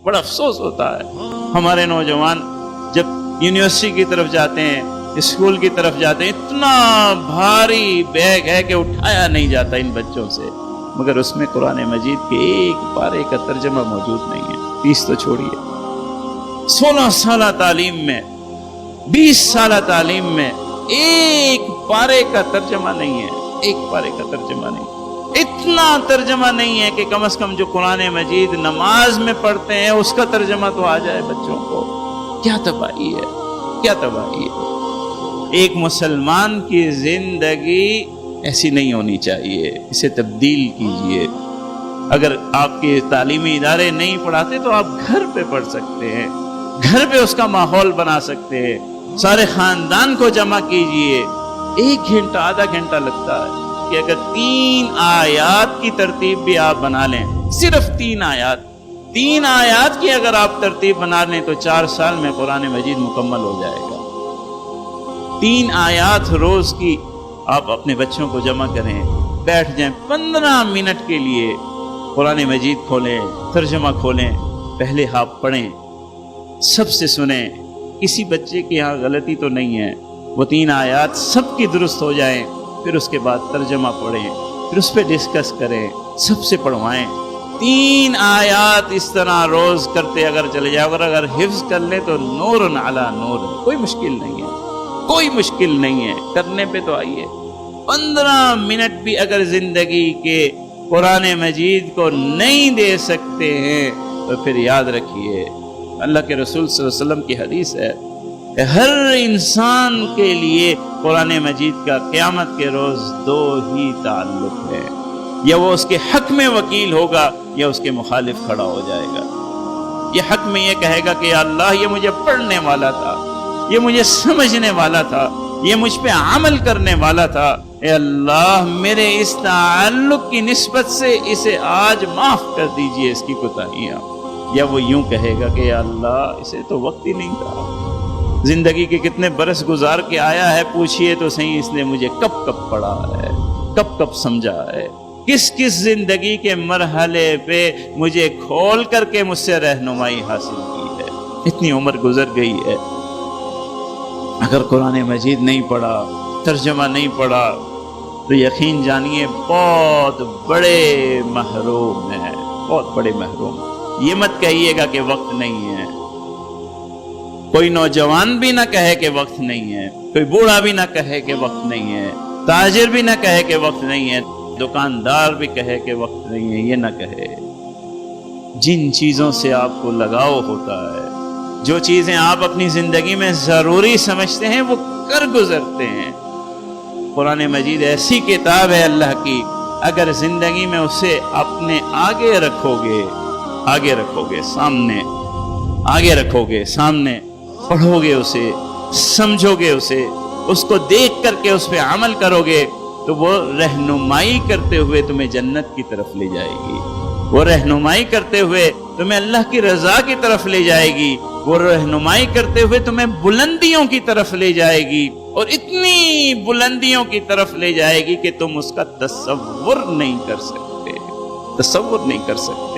بڑا افسوس ہوتا ہے ہمارے نوجوان جب یونیورسٹی کی طرف جاتے ہیں، اسکول کی طرف جاتے ہیں، اتنا بھاری بیگ ہے کہ اٹھایا نہیں جاتا ان بچوں سے، مگر اس میں قرآن مجید کے ایک پارے کا ترجمہ موجود نہیں ہے۔ 30 تو چھوڑیے، 16 سالہ تعلیم میں، 20 سالہ تعلیم میں ایک پارے کا ترجمہ نہیں ہے، ایک پارے کا ترجمہ نہیں، اتنا ترجمہ نہیں ہے کہ کم از کم جو قرآن مجید نماز میں پڑھتے ہیں اس کا ترجمہ تو آ جائے بچوں کو۔ کیا تباہی ہے، کیا تباہی ہے۔ ایک مسلمان کی زندگی ایسی نہیں ہونی چاہیے، اسے تبدیل کیجئے۔ اگر آپ کے تعلیمی ادارے نہیں پڑھاتے تو آپ گھر پہ پڑھ سکتے ہیں، گھر پہ اس کا ماحول بنا سکتے ہیں، سارے خاندان کو جمع کیجئے۔ 1 گھنٹہ آدھا گھنٹہ لگتا ہے کہ اگر 3 آیات کی ترتیب بھی آپ بنا لیں، صرف 3 آیات کی اگر آپ ترتیب بنا لیں تو 4 سال میں قرآن مجید مکمل ہو جائے گا۔ 3 آیات روز کی آپ اپنے بچوں کو جمع کریں، بیٹھ جائیں 15 منٹ کے لیے، قرآن مجید کھولیں، ترجمہ کھولیں، پہلے آپ پڑھیں، سب سے سنیں، کسی بچے کے یہاں غلطی تو نہیں ہے، وہ 3 آیات سب کی درست ہو جائیں، پھر اس کے بعد ترجمہ پڑھیں، پھر اس پہ ڈسکس کریں، سب سے پڑھوائیں۔ 3 آیات اس طرح روز کرتے اگر چلے جائے، اگر حفظ کر لیں تو نور علی نور ہے، کوئی مشکل نہیں ہے، کوئی مشکل نہیں ہے، کرنے پہ تو آئیے۔ 15 منٹ بھی اگر زندگی کے قرآن مجید کو نہیں دے سکتے ہیں تو پھر یاد رکھیے، اللہ کے رسول صلی اللہ علیہ وسلم کی حدیث ہے کہ ہر انسان کے لیے قرآن مجید کا قیامت کے روز 2 ہی تعلق ہے، یا وہ اس کے حق میں وکیل ہوگا یا اس کے مخالف کھڑا ہو جائے گا۔ یہ حق میں یہ کہے گا کہ یا اللہ یہ مجھے پڑھنے والا تھا، یہ مجھے سمجھنے والا تھا، یہ مجھ پہ عمل کرنے والا تھا، اے اللہ میرے اس تعلق کی نسبت سے اسے آج معاف کر دیجئے اس کی کوتاہیاں۔ یا وہ یوں کہے گا کہ یا اللہ اسے تو وقت ہی نہیں تھا، زندگی کے کتنے برس گزار کے آیا ہے، پوچھئے تو صحیح اس نے مجھے کب کب پڑھا ہے، کب کب سمجھا ہے، کس کس زندگی کے مرحلے پہ مجھے کھول کر کے مجھ سے رہنمائی حاصل کی ہے۔ اتنی عمر گزر گئی ہے، اگر قرآن مجید نہیں پڑھا، ترجمہ نہیں پڑھا تو یقین جانیے بہت بڑے محروم ہیں، بہت بڑے محروم۔ یہ مت کہیے گا کہ وقت نہیں ہے، کوئی نوجوان بھی نہ کہے کہ وقت نہیں ہے، کوئی بوڑھا بھی نہ کہے کہ وقت نہیں ہے، تاجر بھی نہ کہے کہ وقت نہیں ہے، دکاندار بھی کہے کہ وقت نہیں ہے، یہ نہ کہے۔ جن چیزوں سے آپ کو لگاؤ ہوتا ہے، جو چیزیں آپ اپنی زندگی میں ضروری سمجھتے ہیں وہ کر گزرتے ہیں۔ قرآن مجید ایسی کتاب ہے اللہ کی، اگر زندگی میں اسے اپنے آگے رکھو گے، سامنے آگے رکھو گے، سامنے پڑھو گے، اسے سمجھو گے، اس کو دیکھ کر کے اس پہ عمل کرو گے تو وہ رہنمائی کرتے ہوئے تمہیں جنت کی طرف لے جائے گی، وہ رہنمائی کرتے ہوئے تمہیں اللہ کی رضا کی طرف لے جائے گی، وہ رہنمائی کرتے ہوئے تمہیں بلندیوں کی طرف لے جائے گی، اور اتنی بلندیوں کی طرف لے جائے گی کہ تم اس کا تصور نہیں کر سکتے، تصور نہیں کر سکتے۔